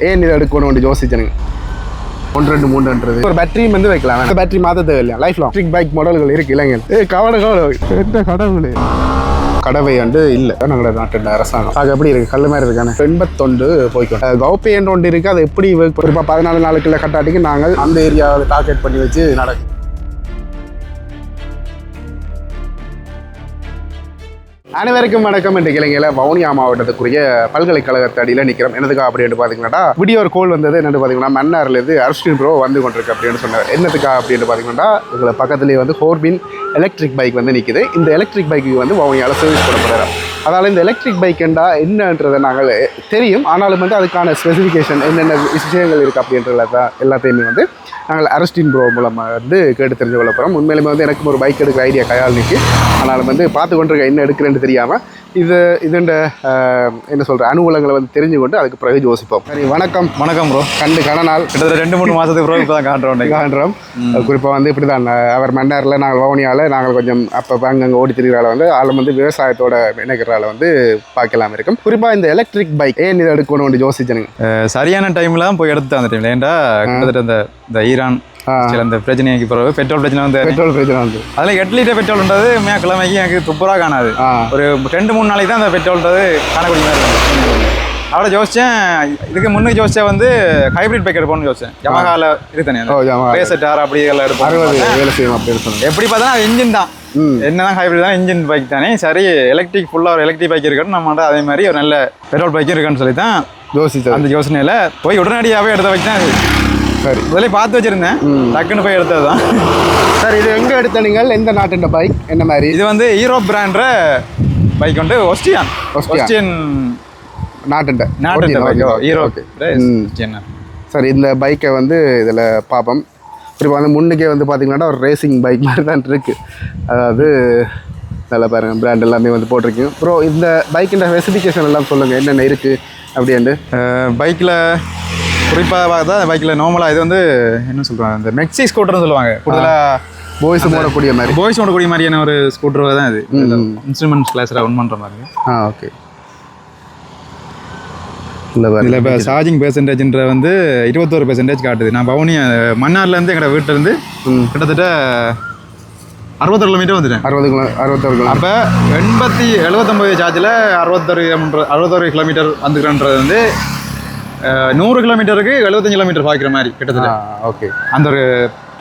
ஏன் இதை எடுக்கணும் யோசிச்சனுங்க. 1 2 3ன்றது ஒரு பேட்டரியும் வந்து வைக்கலாம். அந்த பேட்டரி மாற்ற தேவையில்லையா, லைஃப் லாங் எலக்ட்ரிக் பைக் மாடல்கள் இருக்கு இல்லைங்க. கடவுளே கடவை வந்து இல்லை நாங்களோட நாட்டு அரசாங்கம் அது எப்படி இருக்குது, கல் மாதிரி இருக்கானே 81 போய்க்கும் கௌப்பி என்ற ஒன்று இருக்குது. அது எப்படி குறிப்பாக 14 நாளுக்குள்ள கட்டாட்டிக்கு நாங்கள் அந்த ஏரியாவை டார்கெட் பண்ணி வச்சு நடக்கும். அனைவருக்கும் வணக்கம். என்ற இலங்கையில் வவுனியா மாவட்டத்துக்குரிய பல்கலைக்கழகத்து அடியில் நிற்கிறோம். என்னதுக்கா அப்படின்னு பார்த்தீங்கன்னா வீடியோ ஒரு கோல் வந்தது. என்னென்னு பார்த்தீங்கன்னா மன்னார்லேருந்து அர்ஷ்டின் ப்ரோ வந்து கொண்டிருக்கு அப்படின்னு சொன்னார். என்னதுக்கா அப்படின்னு பார்த்தீங்கன்னா எங்களை பக்கத்துலேயே வந்து ஹோர்பின் எலக்ட்ரிக் பைக் வந்து நிற்குது. இந்த எலக்ட்ரிக் பைக்கு வந்து வவுனியாவில் சர்வீஸ் பண்ணப்படுறாரு. அதனால் இந்த எலக்ட்ரிக் பைக்குண்டா என்னன்றதை நாங்கள் தெரியும், ஆனாலும் வந்து அதுக்கான ஸ்பெசிஃபிகேஷன் என்னென்ன விஷயங்கள் இருக்குது அப்படின்றத எல்லாத்தையுமே வந்து நாங்கள் அர்ஷ்டின் ப்ரோ மூலமாக வந்து கேட்டு தெரிஞ்சு கொள்ள போகிறோம். உண்மையிலுமே வந்து எனக்கும் ஒரு பைக் எடுக்கிற ஐடியா கையால் நிற்கி, ஆனாலும் வந்து பார்த்து கொண்டிருக்க என்ன எடுக்கிறேன்னு தெரியாமல் இதுண்ட என்ன சொல்கிற அனுகூலங்களை வந்து தெரிஞ்சு கொண்டு அதுக்கு பிறகு யோசிப்போம். சரி, வணக்கம். வணக்கம் ப்ரோ. கடனால் கிட்டத்தட்ட 2-3 மாதத்துக்கு ப்ரோ இப்போ தான் காண்றோம். குறிப்பாக வந்து இப்படி தான் அவர் மன்னாரில் நாங்கள் வவுனியாவில் நாங்கள் கொஞ்சம் அப்போ அங்கங்கே ஓடி திரிகிறால வந்து ஆளும் வந்து விவசாயத்தோட இணைக்கிறால வந்து பார்க்கலாம் இருக்கும். குறிப்பாக இந்த எலக்ட்ரிக் பைக் ஏன் இதை எடுக்கணும்னு யோசிச்சனுங்க. சரியான டைமில் தான் போய் எடுத்து அந்த டைமில் ஏன்டா கிட்டத்தட்ட இந்த ஈரான் சில இந்த பிரச்சனைக்கு பிறகு பெட்ரோல் பிரச்சனை வந்து அதில் 8 லிட்டர் பெட்ரோல்ன்றது கிழமைக்கு எனக்கு துப்புராக காணாது. ஒரு 2-3 நாளைக்கு தான் அந்த பெட்ரோல்ன்றது காணக்கூடிய மாதிரி இருக்கும். அவரை யோசிச்சேன், இதுக்கு முன்னுக்கு யோசிச்சேன் வந்து ஹைப்ரிட் பைக் எடுப்போம்னு யோசிச்சேன். யமஹாவில் இருக்குதானே ரேசட்டார் அப்படி எல்லாம் எடுப்போம். எப்படி பார்த்தா அது இன்ஜின் தான், என்னதான் ஹைப்ரிட் தான், இன்ஜின் பைக் தானே. சரி, எலக்ட்ரிக் ஃபுல்லாக ஒரு எலக்ட்ரிக் பைக் இருக்கட்டும், நம்ம அதே மாதிரி ஒரு நல்ல பெட்ரோல் பைக்கும் இருக்குன்னு சொல்லி தான் யோசிச்சேன். அந்த யோசனையில் போய் உடனடியாகவே எடுத்த பைக் தான் இது. சரி, முதலே பார்த்து வச்சிருந்தேன், டக்குன்னு போய் எடுத்தது தான். சார், இது எங்கே எடுத்த நீங்கள், எந்த நாட்டு பைக், என்ன மாதிரி? இது வந்து ஹீரோ பிராண்ட்ற பைக் வந்து ஒஸ்டியன் நாட்டு பைக் ஹீரோ. சரி, இந்த பைக்கை வந்து இதில் பார்ப்போம். குறிப்பாக வந்து முன்னுக்கே வந்து பார்த்தீங்கன்னா ஒரு ரேசிங் பைக் மாதிரி தான் இருக்குது. அதாவது நல்லா பாருங்கள், பிராண்ட் எல்லாமே வந்து போட்டிருக்கீங்க. அப்புறம் இந்த பைக்கின் ஸ்பெசிஃபிகேஷன் எல்லாம் சொல்லுங்கள், என்னென்ன இருக்குது அப்படின்ட்டு. பைக்கில் குறிப்பாக பார்த்தா பைக்கில் நார்மலாக இது வந்து என்ன சொல்கிறாங்க, இந்த மெக்ஸி ஸ்கூட்டர்னு சொல்லுவாங்க. கூடுதலாக பாய்ஸ் ஓடக்கூடிய மாதிரியான ஒரு ஸ்கூட்டர் தான் இது. இன்ஸ்ட்ருமெண்ட்ஸ் கிளாஸில் ஒன் பண்ணுற மாதிரி. ஓகே. இதில் இப்போ சார்ஜிங் பெர்சன்டேஜ்ன்ற வந்து 21% காட்டுது. நான் வவுனியா மன்னார்லேருந்து எங்களோட வீட்டிலேருந்து கிட்டத்தட்ட 60 கிலோமீட்டர் வந்துட்டேன். 61 அப்போ 79 சார்ஜில் 61 கிலோமீட்டர் வந்துக்கிறன்றது வந்து 100 கிலோமீட்டருக்கு 75 கிலோமீட்டர் பார்க்குற மாதிரி கிட்டத்தட்ட. ஓகே, அந்த ஒரு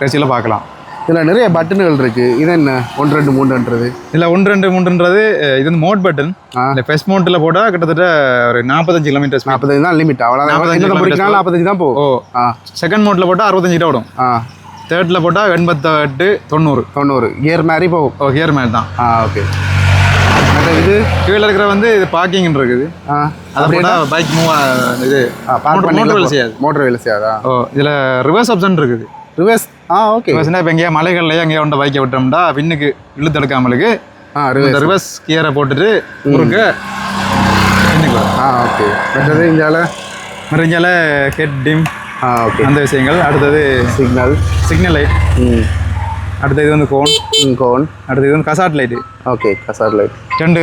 ரேசியில் பார்க்கலாம். இதில் நிறைய பட்டன்கள் இருக்குது. இது என்ன 1 2 3ன்றது? இல்லை 1 2 3ன்றது இது வந்து மோட் பட்டன். இந்த ஃபர்ஸ்ட் மோட்டில் போட்டால் கிட்டத்தட்ட ஒரு 45 கிலோமீட்டர்ஸ். 45 தான் லிமிட். அவ்வளோ 45 தான் போகும். செகண்ட் மோட்டில் போட்டால் 65 கிட்ட விடும். தேர்டில் போட்டால் 88 90 கியர் மாதிரி போகும். கியர் மாதிரி தான். ஓகே. இது கீழே இருக்கிற வந்து இது பார்க்கிங் இருக்குது. அப்படின்னா பைக் மூவ் இது மோட்டர் வேலை செய்யாதா? இதில் ரிவர்ஸ் ஆப்ஷன் இருக்குது. Reverse okay. ரிவர்ஸ்னா இப்போ எங்கேயா மலைகள்லையே எங்கேயா கொண்ட பைக்கை விட்டோம்னா பின்னுக்கு இழுத்து எடுக்காமலுக்கு ரிவர்ஸ் கியரை போட்டுட்டு முறுக்க பின்னுக்கு. ஓகே. மற்றது இந்தியாவில் ஹெட் டிம் ஓகே, அந்த விஷயங்கள். அடுத்தது சிக்னல் லைட். அடுத்தது இது வந்து கோன். அடுத்தது இது வந்து கசாட் லைட்டு. ஓகே, கசாட் லைட். 2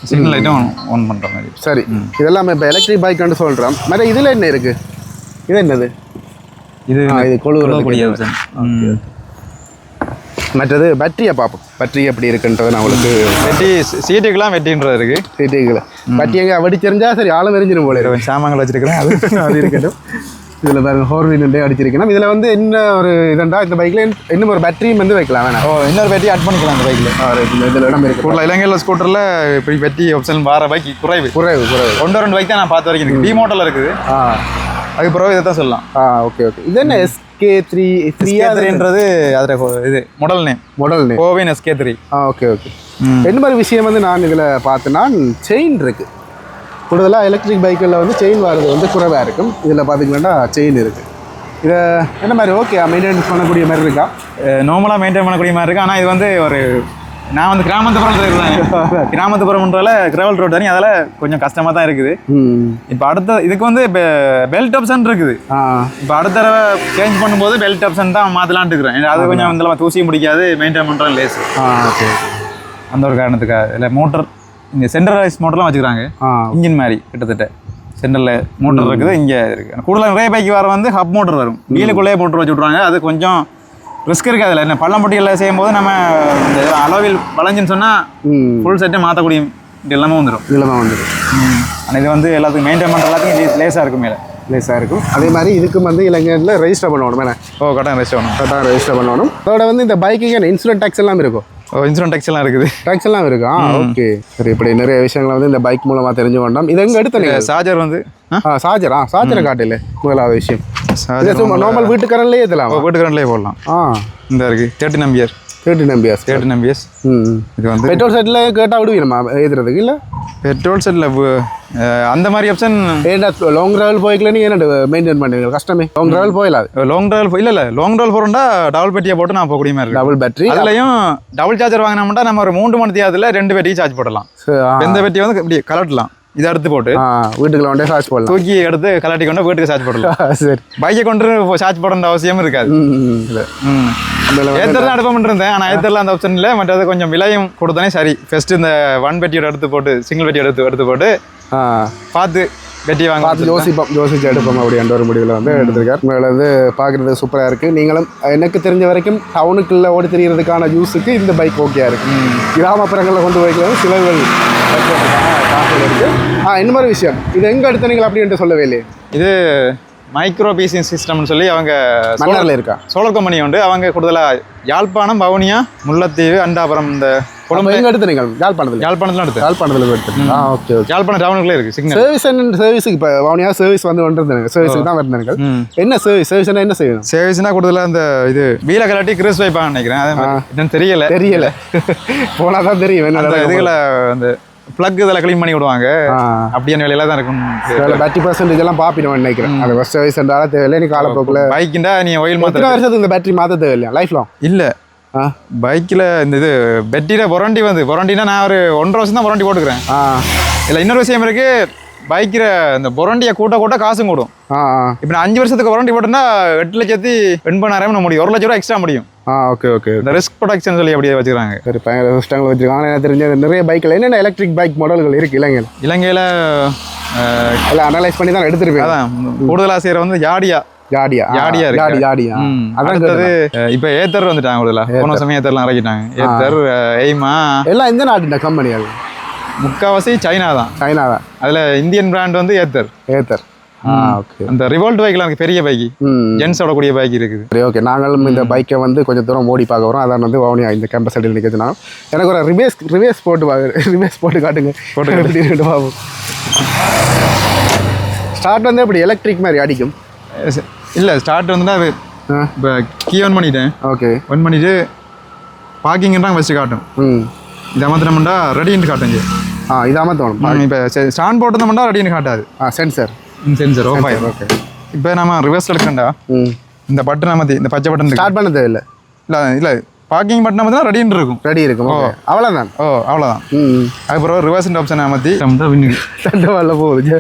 சிக்னல் லைட்டும் ஆன் பண்ணுற மாதிரி. சரி, இதெல்லாம் இப்போ எலக்ட்ரிக் பைக்குன்னு சொல்கிறோம். மற்ற இதில் என்ன இருக்குது? இது என்னது? இது கொழுக்கூடிய. மற்றது பேட்டரியை பார்ப்போம். பேட்டரி எப்படி இருக்குன்றது நான் உங்களுக்கு. வெட்டி சீட்டுக்கெல்லாம் வெட்டின்றது இருக்குது. சீட்டுகளை பேட்டரி எங்கே வெடிச்சிருந்தா சரி ஆளும் எரிஞ்சிடும் போல. சாமான்கள் வச்சுருக்கிறேன், அது இருக்கட்டும். இதில் பாருங்கள், ஹோர்வின் அடிச்சிருக்கணும். இதில் வந்து என்ன ஒரு இதண்டா, இந்த பைக்கில் இன்னும் ஒரு பேட்டரியும் வந்து வைக்கலாம். வேணாம், இன்னொரு பேட்டரி ஆட் பண்ணிக்கலாம் இந்த பைக்கில். இதில் இடம் இருக்குது. கூட இலங்கையில் ஸ்கூட்டரில் இப்படி பேட்டரி ஆப்ஷன் வர பைக் குறைவு 1-2 பைக் தான் நான் பார்த்த வரைக்கும் இருக்குது. டி மாடலில் இருக்குது. அதுக்கு பிறகு இதை தான் சொல்லலாம். ஓகே. இது என்ன SK3ன்றது? அதில் இது model name CoWIN SK3. Okay. என்ன மாதிரி விஷயம் வந்து நான் இதில் பார்த்தேன்னா செயின் இருக்குது. கூடுதலாக எலக்ட்ரிக் பைக்கில் வந்து செயின் வர்றது வந்து குறைவாக இருக்கும். இதில் பார்த்திங்கன்னா செயின் இருக்குது. இதை என்ன மாதிரி ஓகே மெயின்டைன் பண்ணக்கூடிய மாதிரி இருக்கா? நார்மலாக மெயின்டைன் பண்ணக்கூடிய மாதிரி இருக்குது. ஆனால் இது வந்து ஒரு நான் வந்து கிராமத்துப்புறம் இருக்கேன். கிராமத்துப்புறம்ன்றால கிராவல் ரோடு தானே, அதில் கொஞ்சம் கஷ்டமாக தான் இருக்குது. இப்போ அடுத்த இதுக்கு வந்து இப்போ பெல்ட் ஆப்ஷன் இருக்குது. இப்போ அடுத்த தடவை சேஞ்ச் பண்ணும்போது பெல்ட் ஆப்ஷன் தான் மாற்றலான்ட்டு இருக்கிறேன். அது கொஞ்சம் இந்த தூசி முடிக்காது, மெயின்டைன் பண்ணுறேன் லேஸ். அந்த ஒரு காரணத்துக்காக இல்லை மோட்டர் இந்த சென்ட்ரலைஸ் மோட்டர்லாம் வச்சுக்கிறாங்க, இன்ஜின் மாதிரி கிட்டத்தட்ட. சென்டரில் மோட்டர் இருக்குது இங்கே இருக்குது. கூடுதலாக நிறைய பைக் வர வந்து ஹப் மோட்டர் வரும், வீலுக்குள்ளேயே போட்டு வச்சு விட்ருவாங்க. அது கொஞ்சம் ரிஸ்க் இருக்குது. அதில் என்ன பள்ளம்பட்டியில் செய்யும்போது நம்ம இந்த அளவில் வளைஞ்சுன்னு சொன்னால் ஃபுல் செட்டை மாற்றக்கூடிய எல்லாமே வந்துடும். ஆனால் இது வந்து எல்லாத்துக்கும் மெயின்டைன் பண்ணுற எல்லாத்துக்கும் லேஸாக இருக்கும், மேலே லேஸாக இருக்கும். அதே மாதிரி இதுக்கும் வந்து இளைஞரில் ரெஜிஸ்டர் பண்ணணும் மேலே. கரெக்டாக ரெஜிஸ்டர் பண்ணணும். கரெக்டாக ரெஜிஸ்டர் பண்ணணும். அதோட வந்து இந்த பைக்குக்கு இன்சூரன்ஸ் டேக்ஸ் எல்லாம் இருக்கும். இன்சூரன்ஸ் டேக்ஸ் எல்லாம் இருக்குது. டேக்ஸ் எல்லாம் இருக்கு. ஓகே சரி. இப்படி நிறைய விஷயங்களை வந்து இந்த பைக் மூலமாக தெரிஞ்சு கொண்டோம். இது எங்கே எடுத்த சார்ஜர் வந்து சார்ஜரை காட்டில முதலாவது விஷயம். நார்மல் வீட்டு கரண்ட்லேயே ஏற்றலாம். வீட்டு கரண்ட்லேயே போடலாம். இந்த இருக்குது 13 ஆம்பியர். 13 ஆம்பியர்ஸ். இது வந்து பெட்ரோல் செட்டில் கேட்டால் விடுவீங்கம்மா ஏற்றுறதுக்கு? இல்லை பெட்ரோல் செட்டில் அந்த மாதிரி ஆப்ஷன் ஏன்னா லாங் ட்ராவல் போய்க்கல நீங்கள் என்ன மெயின்டைன் பண்ணுவீங்க? கஷ்டமே. லாங் ட்ராவல் போயிடலாது. லாங் ட்ராவல் இல்லை லாங் ட்ராவல் போகிறோம்டா டபுள் பேட்டரியை போட்டு நான் போகக்கூடிய மாதிரி டபுள் பேட்டரி. அதுலையும் டபுள் சார்ஜர் வாங்கினோம்னா நம்ம ஒரு 3 மணி நேரத்தில் 2 பேட்டரி சார்ஜ் போடலாம். எந்த பேட்டரி வந்து இப்படி கலட்டலாம். இதை எடுத்து போட்டு வீட்டுக்குள்ள கொண்டே சார்ஜ் போடலாம். தூக்கி எடுத்து கலட்டி கொண்டு வீட்டுக்கு சார்ஜ் போடலாம். சரி. பைக்கை கொண்டு சார்ஜ் போட அவசியமும் இருக்காது. ஏத்தர்லாம் எடுப்போம் இருந்தேன். ஆனால் ஏத்தர்லாம் அந்த ஆப்ஷன் இல்லை. மற்றது கொஞ்சம் விலையும் கொடுத்தானே சரி. ஃபர்ஸ்ட் இந்த 1 பேட்டியோட எடுத்து போட்டு சிங்கிள் பேட்டி எடுத்து போட்டு பார்த்து வெட்டி வாங்க பார்த்து யோசிச்சு எடுப்போம் அப்படின்ற ஒரு முடிவில் வந்து எடுத்திருக்காரு. உங்களை வந்து பார்க்குறது சூப்பராக இருக்குது. நீங்களும் எனக்கு தெரிஞ்ச வரைக்கும் டவுனுக்குள்ளே ஓடி தெரியறதுக்கான யூஸுக்கு இந்த பைக் ஓகேயா இருக்குது. கிராமப்புறங்களில் கொண்டு போய்க்கலாம் சிலர்கள் இருக்குது. இன்னொரு விஷயம், இது எங்கே எடுத்தீங்க அப்படின்ட்டு சொல்லவே இல்லையே. இது மைக்ரோ பீசிங் சிஸ்டம்னு சொல்லி அவங்க மன்னரில் இருக்கா சோலார் கம்பெனி உண்டு. அவங்க கூடுதலாக யாழ்ப்பாணம், வவுனியா, முல்லைத்தீவு, அண்டாபுரம் இந்த கொழும்பு எங்கே எடுத்துறீங்க? யாழ்ப்பாணத்தில் எடுத்து. Okay okay. யாழ்ப்பாணம் டவுனுக்குள்ளே இருக்குது சிக்னல் சர்வீஸுக்கு. இப்போ வவுனியா சர்வீஸ் வந்து வந்துருந்தாங்க. சர்வீஸுக்கு தான் வருந்தாங்க. என்ன சர்வீஸ்னா என்ன செய்யணும்? சர்வீஸ்னா கூடுதலாக இந்த இது வீல கலாட்டி கிறிஸ் வைப்பான்னு நினைக்கிறேன். அது தெரியல போனால் தான் தெரியும். என்ன இதுகளை அந்த பிளக் இதெல்லாம் க்ளீன் பண்ணி விடுவாங்க. அப்படியான வேலையில தான் இருக்கும். 30% எல்லாம் பாப்பிடுவேன் நினைக்கிறேன். அது ஃபர்ஸ்ட் சர்வீஸ் என்றாலும் தேவையில்லை. நீ காலப்போக்கில் பைக்குண்டா நீ ஆயில் மாற்ற வருஷத்துக்கு இந்த பேட்டரி மாற்ற தேவையில்லையா லைஃப் லாங்? இல்லை பைக்கில் இந்த இது பேட்டரியில் பொரண்டினா நான் ஒரு 1.5 வருஷம் தான் பொரண்டி போட்டுக்கிறேன். இல்லை இன்னொரு விஷயம் இருக்கு. பைக்கில் இந்த பொரண்டியை கூட்ட காசும் கூடும். இப்போ நான் 5 வருஷத்துக்கு பொரண்டி போட்டேன்னா 8,80,000 நம்ம முடியும். 1 லட்ச ரூபா எக்ஸ்ட்ரா முடியும். Okay okay. இந்த ரிஸ்க் ப்ரொடக்ஷன் சொல்லி அப்படியே வச்சுக்கிறாங்க. சரி, பயங்கர சிஸ்டங்கள் வச்சுருக்காங்க. எனக்கு தெரிஞ்ச நிறைய பைக்கில் என்னென்ன எலக்ட்ரிக் பைக் மாடல்கள் இருக்குது இலங்கையில் எல்லாம் அனலைஸ் பண்ணி தான் எடுத்துருப்பேன். அதான் கூடுதலாக செய்கிற வந்து ஜாடியா இருக்கு. இப்போ ஏத்தர் வந்துட்டாங்க. கூடுதலா போன சமயம் ஏத்தர்லாம் இறக்கிட்டாங்க. ஏத்தர், எய்மா எல்லாம் இந்த நாட்டு கம்பெனி. அது முக்கால்வாசி சைனா தான். அதில் இந்தியன் பிராண்ட் வந்து ஏத்தர். ஓகே. அந்த ரிவோல்ட் பைக்லாம் பெரிய பைக்கு ஜென்ஸோட கூடிய பைக் இருக்குது. சரி, ஓகே. நாங்களும் இந்த பைக்கை வந்து கொஞ்சம் தூரம் ஓடி பார்க்க வரோம். அதான் வந்து வவுனியா இந்த கேம்பஸ் சைடில் நிற்கிறதுனா எனக்கு ஒரு ரிவேஸ் போட்டு காட்டுங்க. பார்ப்போம். ஸ்டார்ட் வந்து எப்படி எலக்ட்ரிக் மாதிரி அடிக்கும்? இல்லை ஸ்டார்ட் வந்துன்னா அது இப்போ கீ ஆன் பண்ணிட்டேன். ஓகே. ஆன் பண்ணிவிட்டு பார்க்கிங்கிறாங்க ஃபஸ்ட்டு காட்டும். இதை மாத்திரம்டா ரெடின்னு காட்டுங்க. இதாம தோணும். இப்போ ஸ்டாண்ட் போட்டோம்னா ரெடின்னு காட்டாது. Sensor okay. இப்போ நம்ம ரிவர்ஸ் எடுக்கிறேன்டா. இந்த பட்டன் அமர்த்தி இந்த பச்சை பட்டன் ஸ்டார்ட் பண்ண தேவையில்லை. இல்லை பார்க்கிங் பட்டன் அமர்த்தினா ரெடின்னு இருக்கும். அவ்வளோதான். அவ்வளோதான். அதுக்கப்புறம் ரிவர்ஸ் ஆப்ஷன் அமர்த்தி தண்டை வரல போகுது.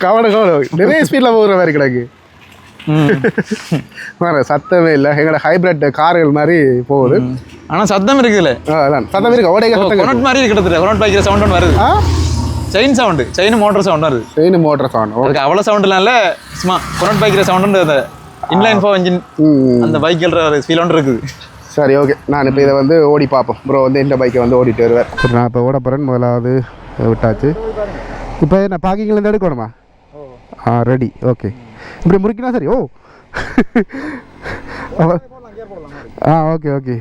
கவனம் நிறைய ஸ்பீடில் போகிற மாதிரி கிடக்கு. சத்தமே இல்லை. எங்களோட ஹைப்ரிட் கார்கள் மாதிரி போகுது. ஆனால் சத்தம் இருக்குல்ல. அதான் சத்தம் இருக்கு. ஓடைக்கு கொனட் மாதிரி கிட்டத்தட்ட கொனட் பைக்கிற சவுண்ட் ஒன்று வருது. செயின் மோட்டர் சவுண்ட் வருது. அதுக்கு அவ்வளோ சவுண்ட்லாம் இல்லை. சும்மா கொனட் பைக்கிற சவுண்டு அந்த இன்லைன் 4 இன்ஜின் அந்த பைக்கில் ஃபீல் ஒன்று இருக்குது. சரி, ஓகே. நான் இப்போ இதை வந்து ஓடி பார்ப்போம். ப்ரோ வந்து இந்த பைக்கை வந்து ஓடிட்டு வருவேன். சரி, நான் இப்போ ஓட போகிறேன். முதலாவது விட்டாச்சு. இப்போ என்ன பார்க்கிங்லேருந்து எடுக்கணுமா? ரெடி. ஓகே. இப்படி முறுக்கினா சரி. ஓகே.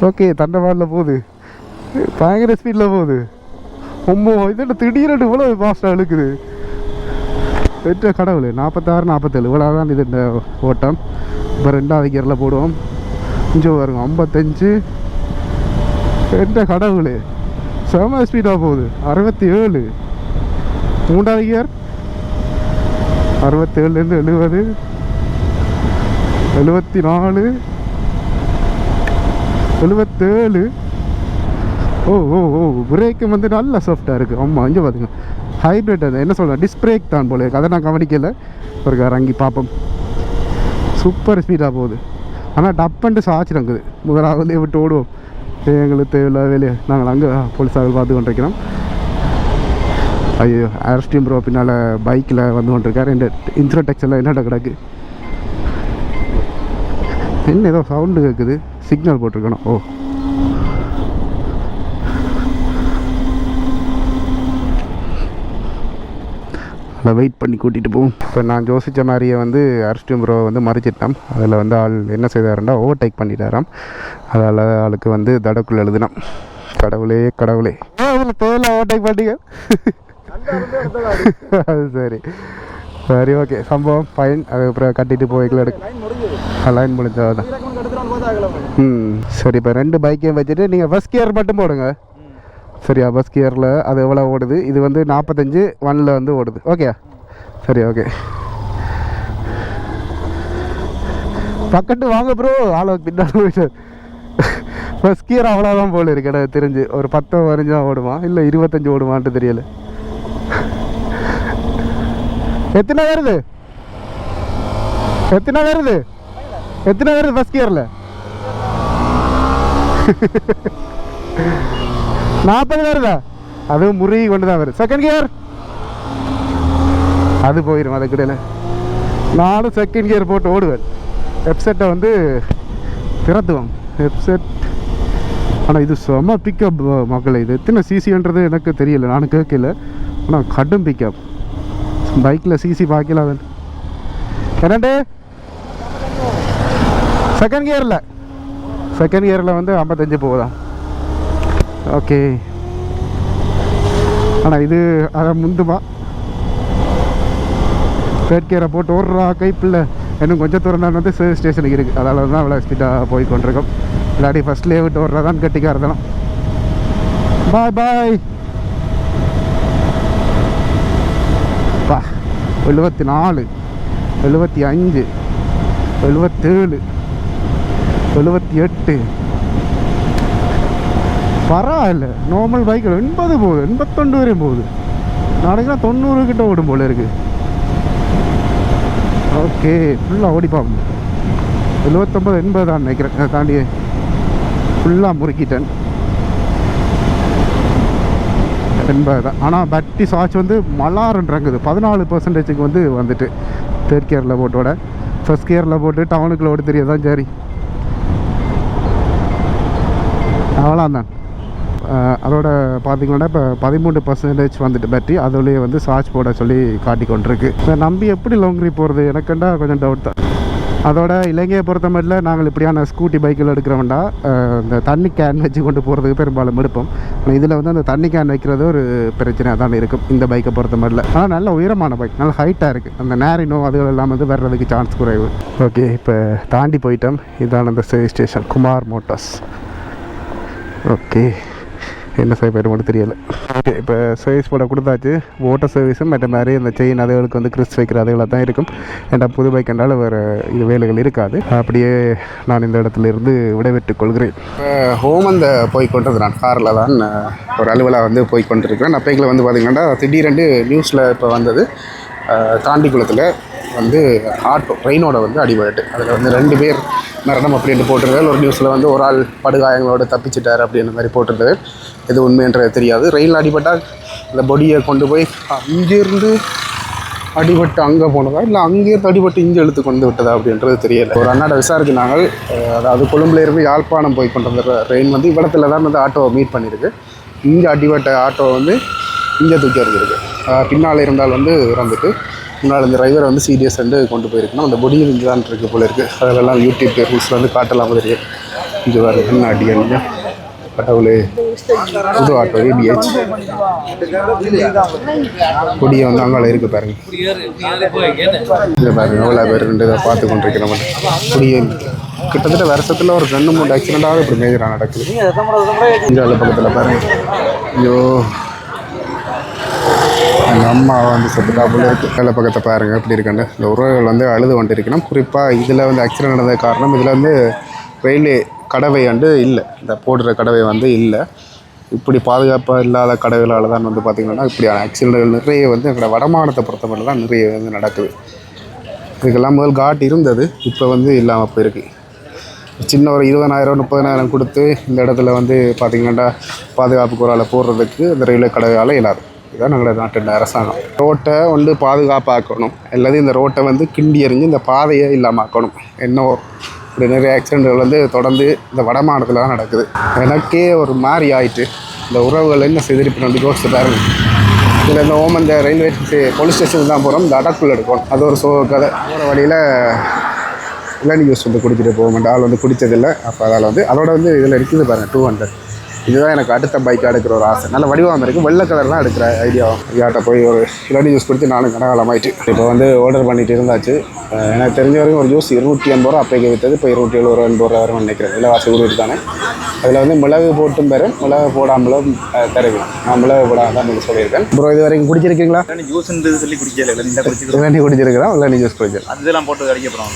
ஓகே. தண்டவாளில் போகுது. பயங்கர ஸ்பீடில் போகுது. இது திடீர்னு இவ்வளோ ஃபாஸ்ட்டாக இழுக்குது. பெற்ற கடவுள். 46, 47 இவ்வளோ தான் இது இந்த ஓட்டம். இப்போ 2வது கியரில் போடுவோம். கொஞ்சம் வருங்க 55. பெற்ற கடவுள். செம ஸ்பீடாக போகுது. 67. 3வது கியர் 67லேருந்து 70, 74, 77. பிரேக்கும் வந்து நல்லா சாஃப்டாக இருக்குது. ஆமாம், இங்கே பார்த்துங்க. ஹைப்ரிட் அது என்ன சொல்கிறேன், டிஸ்க் பிரேக் தான் போல. அதை நான் கவனிக்கலை. ஒரு இறங்கி பார்ப்போம். சூப்பர் ஸ்பீடாக போகுது. ஆனால் டப்புன்ட்டு சாச்சிருக்குது. முதலாவதுலேயே விட்டு ஓடுவோம். எங்களுக்கு தேவையில்லாத வேலையை நாங்கள் அங்கே போலீஸாக பார்த்து கொண்டிருக்கிறோம். ஐயோ அரெஸ்டியம் ப்ரோ பின்னால் பைக்கில் வந்து கொண்டிருக்காரு. இந்த இன்சூரன்ஸ் எல்லாம் என்னடா கிடக்கு, என்ன ஏதோ சவுண்டு கேட்குது, சிக்னல் போட்டிருக்கணும். ஓ அதில் வெயிட் பண்ணி கூட்டிகிட்டு போவோம். இப்போ நான் யோசித்த மாதிரியே வந்து அரெஸ்டியம் ப்ரோவை வந்து மறைச்சிட்டோம். அதில் வந்து ஆள் என்ன செய்தாருன்னா ஓவர்டேக் பண்ணிட்டாராம். அதால் ஆளுக்கு வந்து தடக்குள் எழுதினான். கடவுளே கடவுளே, அதில் தேவையில்ல ஓவர்டேக் பண்ணிங்க. அது சரி சரி ஓகே, சம்பவம் ஃபைன். அதுக்கப்புறம் கட்டிட்டு போய்க்கலாம் எடுக்க லைன் முடிஞ்சதான். சரி இப்போ 2 பைக்கையும் வச்சுட்டு நீங்கள் ஃபஸ்ட் கியர் மட்டும் போடுங்க. சரியா, பஸ் கியரில் அது எவ்வளோ ஓடுது, இது வந்து 45 1ல் வந்து ஓடுது. ஓகே சரி ஓகே, பக்கத்து வாங்க ப்ரோ. ஆளுக்கு பின்னாடி போயிட்டு பஸ் கியர் அவ்வளோதான் போல இருக்கு எனக்கு தெரிஞ்சு. ஒரு 10 15 தான் ஓடுமா, இல்லை 25 ஓடுமான்ட்டு தெரியல. எத்தனை வருது எத்தனை வருது எத்தனை வருது பஸ் கியரில்? 40 வருதா? அதுவும் முறுகி கொண்டு தான் வருது. செகண்ட் கியர் அது போயிடும். அதுக்கிடையில் நானும் செகண்ட் கியர் போட்டு ஓடுவேன். ஹெட்செட்டை வந்து திறத்துவோம் ஹெட்செட். ஆனால் இது செம்ம பிக்கப் மக்கள். இது எத்தனை சிசின்றது எனக்கு தெரியல, நானும் கேட்கல. ஆனால் கடும் பிக்கப் பைக்கில் சிசி பார்க்கல. அவன் என்னண்டு செகண்ட் கியரில் வந்து 55 போகுதான். ஓகே, ஆனால் இது அதை முந்துமா தேர்ட் கியரை போட்டு ஓடுறா கைப்பில்லை. இன்னும் கொஞ்சம் தூரம் தான் வந்து சர்வீஸ் ஸ்டேஷனுக்கு இருக்குது. அதால் தான் அவ்வளோ ஸ்பீடாக போய் கொண்டிருக்கோம். இல்லாட்டி ஃபஸ்ட்லேயே விட்டு ஓடுறதான் கட்டிக்காக இருந்தோம். பாய் பாய். 74 75 77 78 பரவாயில்ல. நார்மல் பைக்கில் 80 போகுது, 81 வரையும் போகுது. நாளைக்குலாம் 90 கிட்ட ஓடும் போல இருக்குது. ஓகே, ஃபுல்லாக ஓடி பார்ப்போம். 79 80 தான் நினைக்கிறேன். அதை தாண்டி ஃபுல்லாக முறுக்கிட்டேன். 80 தான். ஆனால் பேட்டரி சார்ஜ் வந்து மலாருன்றாங்குது. 14% வந்து வந்துட்டு தேர்ட் கியரில் போட்டோட. ஃபஸ்ட் கியரில் போட்டு டவுனுக்குள்ள ஓட தெரியாதான். சரி அவ்வளோதான். அதோட பார்த்திங்கன்னா இப்போ 13% வந்துட்டு பேட்டரி. அதுலேயே வந்து சார்ஜ் போட சொல்லி காட்டி கொண்டிருக்கு. இதை நம்பி எப்படி லாங் போகிறது எனக்குண்டா கொஞ்சம் டவுட் தான். அதோட இலங்கையை பொறுத்த மட்டும் நாங்கள் இப்படியான ஸ்கூட்டி பைக்கில் எடுக்கிறோம்டா இந்த தண்ணி கேன் வச்சு கொண்டு போகிறதுக்கு பெரும்பாலும் எடுப்போம். ஆனால் இதில் வந்து அந்த தண்ணி கேன் வைக்கிறது ஒரு பிரச்சனையாக தான் இருக்கும் இந்த பைக்கை பொறுத்த மட்டும். ஆனால் நல்ல உயரமான பைக், நல்ல ஹைட்டாக இருக்குது. அந்த நேரினோ அதுகள் எல்லாம் வந்து வர்றதுக்கு சான்ஸ் குறைவு. ஓகே, இப்போ தாண்டி போயிட்டோம். இதான் அந்த service station, Kumar Motors. Okay, என்ன செய்ய போய்ட்டு மட்டும் தெரியலை. ஓகே, இப்போ சர்வீஸ் போட கொடுத்தாச்சு. ஓட்டர் சர்வீஸும் மற்ற மாதிரி இந்த செயின் அதுகளுக்கு வந்து கிறிஸ் வைக்கிற அதுகளாக தான் இருக்கும். ஏன்னா புது பைக் என்றால் வேறு இது வேலைகள் இருக்காது. அப்படியே நான் இந்த இடத்துல இருந்து விடைபெற்றுக் கொள்கிறேன். இப்போ ஹோமந்த போய் கொண்டிருக்கிறேன். நான் காரில் தான் ஒரு அலுவலாக வந்து போய் கொண்டிருக்கிறேன். நான் பைக்கில் வந்து பார்த்திங்கன்னா திடீரென்று நியூஸில் இப்போ வந்தது, தாண்டிக்குளத்தில் வந்து ஆட்டோ ட்ரெயினோட வந்து அடிபட்டு அதில் வந்து 2 பேர் மரணம் அப்படின்ட்டு போட்டிருந்தாரு. ஒரு நியூஸில் வந்து ஒரு ஆள் படுகாயங்களோடு தப்பிச்சிட்டார் அப்படின்ற மாதிரி போட்டிருந்தது. இது உண்மைன்றது தெரியாது. ரயில் அடிபட்டால் இந்த பொடியை கொண்டு போய் இங்கேருந்து அடிபட்டு அங்கே போனதா, இல்லை அங்கேருந்து அடிபட்டு இங்கே இழுத்து கொண்டு விட்டதா அப்படின்றது தெரியலை. ஒரு அண்ணாட விசாரிச்சு நாங்கள், அதாவது கொழும்புலேருந்து யாழ்ப்பாணம் போய் கொண்டு வந்த ட்ரெயின் வந்து இவ்விடத்தில் தான் வந்து ஆட்டோவை மீட் பண்ணியிருக்கு. இங்கே அடிபட்ட ஆட்டோவை வந்து இங்கே தூக்கி இருக்கு. பின்னால் இருந்தால் வந்து இறந்துட்டு முன்னால் இந்த டிரைவரை வந்து சீரியஸ் வந்து கொண்டு போயிருக்கணும். அந்த பொடியும் இங்கே தான் இருக்குது போல இருக்குது. அதிலெல்லாம் யூடியூப் ரூல்ஸில் வந்து காட்டலாம் தெரியும். இங்கே வேறு என்ன அடிக்கணுங்க கடவுளே. புது ஆட்டோ ஏபிஹெச் பொடியை வந்து அங்கால இருக்குது பாருங்க. இங்கே பாருங்க எவ்வளோ பேர் ரெண்டு இதை பார்த்து கொண்டிருக்கிறோம். பொடியை கிட்டத்தட்ட வருஷத்தில் ஒரு 2-3 ஆக்சிடெண்ட்டாவது இப்படி மேஜராக நடக்குது. இங்கே பக்கத்தில் பாருங்க. ஐயோ, எங்கள் அம்மா வந்து செத்துட்டா போல இருக்குது. வேலை பக்கத்தை பாருங்கள் எப்படி இருக்குன்னு. இந்த உறவுகள் வந்து அழுது கொண்டு இருக்கணும். குறிப்பாக இதில் வந்து ஆக்சிடென்ட் நடந்த காரணம் இதில் வந்து ரயில்வே கடவை வந்து இல்லை, இந்த போடுற கடவை வந்து இல்லை. இப்படி பாதுகாப்பாக இல்லாத கடவுளால் தான் வந்து பார்த்திங்கன்னா இப்படியான ஆக்சிடென்ட்கள் நிறைய வந்து எங்களோட வடமாநிலத்தை பொறுத்தவரை தான் நிறைய வந்து நடக்குது. இதுக்கெல்லாம் முதல் காட் இருந்தது, இப்போ வந்து இல்லாமல் போயிருக்கு. சின்ன ஒரு 20,000 30,000 கொடுத்து இந்த இடத்துல வந்து பார்த்திங்கன்னா பாதுகாப்பு குறால போடுறதுக்கு இந்த ரயில்வே கடவையால் இல்லாது. இதுதான் எங்களோட நாட்டு அரசாங்கம். ரோட்டை வந்து பாதுகாப்பாக்கணும், அல்லது இந்த ரோட்டை வந்து கிண்டி எறிஞ்சு இந்த பாதையை இல்லாமல் ஆக்கணும். இன்னும் இப்படி நிறைய ஆக்சிடென்ட்கள் வந்து தொடர்ந்து இந்த வடமாநிலத்தில் தான் நடக்குது. எனக்கே ஒரு மாதிரி ஆயிட்டு இந்த உறவுகள் என்ன சிதறிப்பு வந்து யோசிச்சு பாருங்க. இதில் இந்த இந்த ரயில்வே போலீஸ் ஸ்டேஷனுக்கு தான் போகிறோம், இந்த அடக்குள் எடுக்கணும். அது ஒரு கதை. போகிற வழியில் இளநீ ஜூஸ் வந்து குடிச்சிட்டு போக மாட்டேன், ஆள் வந்து குடித்ததில்லை. அப்போ அதில் வந்து அதோட வந்து இதில் இருக்குது பாருங்கள் 200. இதுதான் எனக்கு அடுத்த பைக் எடுக்கிற ஒரு ஆசை. நல்ல வடிவாக இருக்குது, வெள்ளை கலர் தான் எடுக்கிற ஐடியாவும். ஐயாட்ட போய் ஒரு இளநீ ஜூஸ் குடித்து நானும் கனகாலம் ஆகிட்டு இப்போ வந்து ஆர்டர் பண்ணிட்டு இருந்தாச்சு. எனக்கு தெரிஞ்ச வரைக்கும் ஒரு ஜூஸ் 280 ரூபா அப்போக்கு விற்றது, இப்போ 270 ரூபா வரும்னு நினைக்கிறேன். விலைவாசி உருவிட்டு தானே. அதில் வந்து மிளகு போட்டும் பெறும், மிளகு போடாமலும் தருவேன். நான் மிளகு போடாமல் தான் நீங்கள் சொல்லியிருக்கேன். அப்புறம் இது வரைக்கும் குடிச்சிருக்கீங்களா? ஜூஸ்ன்றது சொல்லி குடிக்கல, இளநீ குடிச்சிருக்கிறோம், இளநீ ஜூஸ் குடிச்சிருக்கேன். அதெல்லாம் போட்டு அடிக்கப்படுறோம்.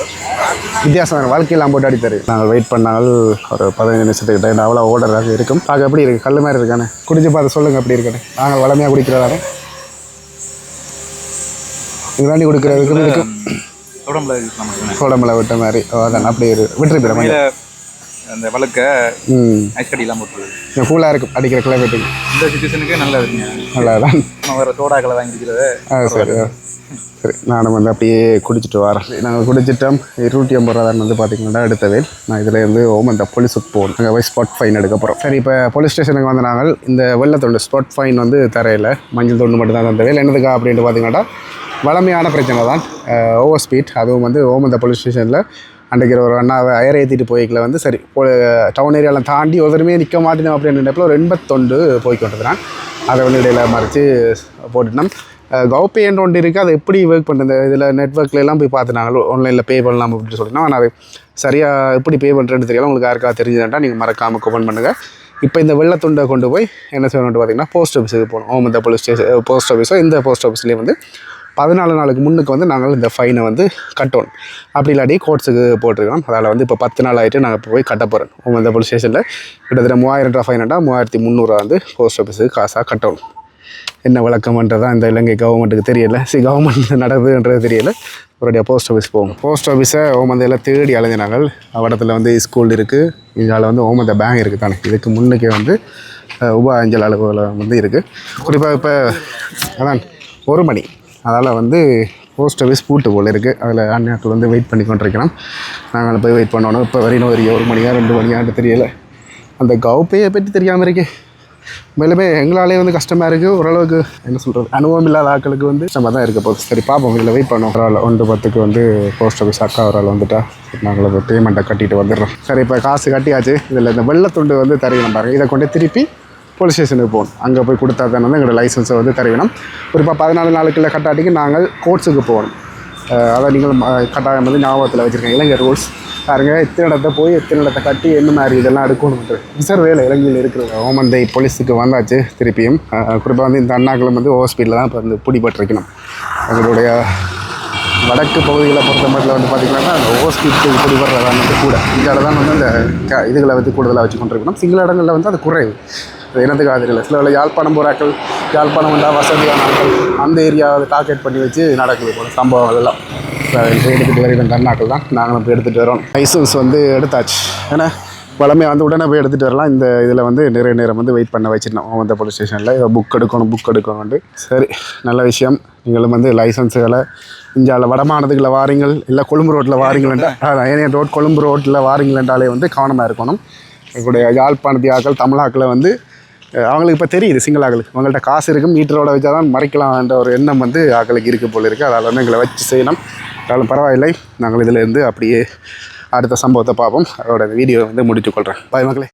வித்தியாசம் வாழ்க்கையெல்லாம் போட்டு அடித்தாரு. நாங்கள் வெயிட் பண்ணால் ஒரு 15 நிமிஷத்துக்கிட்ட அவ்வளோ ஆர்டராக இருக்கும். பார்க்க எப்படி இருக்குது, கல் மாதிரி இருக்கானே. குடிச்சு பார்த்து சொல்லுங்கள் எப்படி இருக்கானே. நாங்கள் வளமையாக குடிக்கிறதானே இளநீ குடிக்கிறதுக்கு இருக்குது சோடமில் விட்ட மாதிரி. அதான் அப்படி விட்டுருப்பிட அந்த வழக்க ஐஸ் கட்டிலாம் போட்டுருது கூலாக இருக்கும் அடிக்கிற கிளைமேட்டுக்கு. இந்த சுச்சுவேஷனுக்கு நல்லதுங்க, நல்லா தான். வேறு சோடாக்களை வாங்கிக்கிறது. சரி சரி, நானும் வந்து அப்படியே குடிச்சிட்டு வரேன். நாங்கள் குடிச்சிட்டோம். 280 ரூபா தான் வந்து பார்த்திங்கன்னா எடுத்தவே. நான் இதில் வந்து ஓமந்த போலீஸுக்கு போகணும், அங்கே போய் ஸ்பாட் ஃபைன் எடுக்க போகிறோம். சரி, இப்போ போலீஸ் ஸ்டேஷனுக்கு வந்து நாங்கள் இந்த வெள்ளத்தொண்டு ஸ்பாட் ஃபைன் வந்து தரையில் மஞ்சள் தொண்டு மட்டும் தான் தந்தவே. என்னதுக்கா அப்படின்ட்டு பார்த்திங்கன்னா வளமையான பிரச்சனை தான், ஓவர் ஸ்பீட். அதுவும் வந்து ஓமந்த போலீஸ் ஸ்டேஷனில் அன்றைக்கு ஒரு அண்ணாவை அயர் ஏற்றிட்டு போய்க்கல வந்து சரி டவுன் ஏரியாவில் தாண்டி ஒருத்தருமே நிற்க மாட்டேனோம் அப்படின்னு நினைப்பில் ஒரு 89 போய்க்கொண்டுதான். அதை வந்து இடையில் மறைச்சி போட்டுட்டோம். கவுபேன்ற ஒன்று இருக்குது, அதை எப்படி ஒர்க் பண்ணுறது, இதில் நெட்ஒர்க்லாம் போய் பார்த்துனாங்க ஆன்லைனில் பே பண்ணலாம் அப்படின்னு சொல்லிட்டுனா. நான் அது சரியாக எப்படி பே பண்ணுறேன்னு தெரியல. உங்களுக்கு யாருக்காக தெரிஞ்சுதாண்டா நீங்கள் மறக்காமல் கமெண்ட் பண்ணுங்கள். இப்போ இந்த வெள்ளத்துண்டை கொண்டு போய் என்ன செய்யணும்னு பார்த்தீங்கன்னா போஸ்ட் ஆஃபீஸுக்கு போகணும். ஓமந்த போலீஸ் ஸ்டேஷன் போஸ்ட் ஆஃபீஸோ இந்த போஸ்ட் ஆஃபீஸ்லேயே வந்து 14 நாளுக்கு முன்னுக்கு வந்து நாங்கள் இந்த ஃபைனை வந்து கட்டணும். அப்படி இல்லாட்டி கோர்ட்ஸுக்கு போட்டிருக்கோம். அதில் வந்து இப்போ 10 நாள் ஆகிட்டு நாங்கள் இப்போ போய் கட்ட போகிறோம். ஓமந்த போலீஸ் ஸ்டேஷனில் கிட்டத்தட்ட 3000 ரூபா ஃபைனட்டா 3300 வந்து போஸ்ட் ஆஃபீஸுக்கு காசாக கட்டணும். என்ன விளக்கம்ன்றதான் இந்த இலங்கை கவர்மெண்ட்டுக்கு தெரியலை. கவர்மெண்ட் நடக்குதுன்றது தெரியலை. ஒருடைய போஸ்ட் ஆஃபீஸ் போகும். போஸ்ட் ஆஃபீஸை ஓமந்தையில் தேடி அலைஞ்சினாங்க. அவடத்தில் வந்து ஸ்கூல் இருக்குது, இதில் வந்து ஓமந்த பேங்க் இருக்குது தானே. இதுக்கு முன்னுக்கே வந்து உப அஞ்சல் அலுவலகம் வந்து இருக்குது. குறிப்பாக இப்போ அதான் 1 மணி, அதனால் வந்து போஸ்ட் ஆஃபீஸ் பூட்டு போல் இருக்குது. அதில் அந்நாட்டில் வந்து வெயிட் பண்ணி கொண்டிருக்கிறோம். நாங்கள் போய் வெயிட் பண்ணணும். இப்போ வரையும் ஒரு 1 மணியா 2 மணியான்னு தெரியலை. அந்த கவுப்பையை பற்றி தெரியாமல் இருக்கேன். மேலுமே எங்களாலே வந்து கஷ்டமாக இருக்குது. ஓரளவுக்கு என்ன சொல்கிறது, அனுபவம் இல்லாத ஆட்களுக்கு வந்து கஷ்டமாக தான் இருக்க போகுது. சரி பார்ப்போம், இதில் வெயிட் பண்ணோம். ஒரு 1:10 வந்து போஸ்ட் ஆஃபீஸ் அக்கா ஒரு ஆள் வந்துட்டா நாங்கள் அந்த பேமெண்ட்டை கட்டிட்டு வந்துடுறோம். சரி, இப்போ காசு கட்டியாச்சு. இதில் இந்த வெள்ளத்துண்டு வந்து தருவினம் பாருங்கள். இதை கொண்டு திருப்பி போலீஸ் ஸ்டேஷனுக்கு போகணும். அங்கே போய் கொடுத்தா தான் வந்து எங்களோட லைசன்ஸை வந்து தருவினம். குறிப்பாக 14 நாளுக்குள்ள கட்டாட்டிக்கு நாங்கள் கோர்ட்ஸுக்கு போகணும். அதை நீங்கள் கட்டாயம் வந்து ஞாபகத்தில் வச்சுருக்கேன். இளைஞர் ரூல்ஸ் பாருங்க, எத்தனை இடத்த போய் எத்தனை இடத்த கட்டி என்ன மாதிரி இதெல்லாம் எடுக்கணும்ன்றது ரிசர்வ் வேலை இலங்கையில் இருக்கிறது. ஓமந்தை போலீஸுக்கு வந்தாச்சு திருப்பியும். குறிப்பாக வந்து இந்த அண்ணாக்களும் வந்து ஓவர் ஸ்பீடில் தான் இப்போ வந்து பிடிபட்டிருக்கணும். எங்களுடைய வடக்கு பகுதிகளை பொறுத்த மட்டும் வந்து பார்த்திங்கன்னா அந்த ஓவர் ஸ்பீட் பிடிபடுறதா வந்து கூட இங்கே தான் வந்து அந்த இதுகளை வந்து கூடுதலாக வச்சு கொண்டிருக்கணும். சில இடங்களில் வந்து அது குறைவு. அது என்னத்துக்காக தெரியல. சில யாழ்ப்பாணம் போராக்கள், யாழ்ப்பாணம் வந்தால் வசதியான ஆட்கள் அந்த ஏரியாவை டார்கெட் பண்ணி வச்சு நடக்குது போல சம்பவங்கள் எல்லாம். எடுத்துகிட்டு வருகிற அண்ணாக்கள் தான் நாங்களும் போய் எடுத்துகிட்டு வரோம். லைசன்ஸ் வந்து எடுத்தாச்சு. ஏன்னா வளமையாக வந்து உடனே போய் எடுத்துகிட்டு வரலாம். இந்த இதில் வந்து நிறைய நேரம் வந்து வெயிட் பண்ண வச்சுருந்தோம். அந்த போலீஸ் ஸ்டேஷனில் இதை புக் எடுக்கணும்ட்டு. சரி, நல்ல விஷயம். நீங்களும் வந்து லைசன்ஸுகளை இந்தியாவில் வடமானதுக்குள்ள வாரீங்கள், இல்லை கொழும்பு ரோட்டில் வாரீங்களா, அதான் ஏனியன் ரோட் கொழும்பு ரோட்டில் வாரீங்களென்றாலே வந்து கவனமாக இருக்கணும். எங்களுடைய யாழ்ப்பாணத்தியாக்கள் தமிழாக்களை வந்து அவங்களுக்கு இப்போ தெரியுது, சிங்களாக்களுக்கு அவங்கள்ட்ட காசு இருக்கும், மீட்டரோட வச்சா தான் மறைக்கலாம்ன்ற ஒரு எண்ணம் வந்து ஆக்களுக்கு இருக்க போல் இருக்குது. அதால் வந்து எங்களை வச்சு செய்யணும். அதனால் பரவாயில்லை, நாங்கள் இதிலேருந்து அப்படியே அடுத்த சம்பவத்தை பார்ப்போம். அதோட வீடியோ வந்து முடித்துக்கொள்கிறேன். பாய் மக்களே.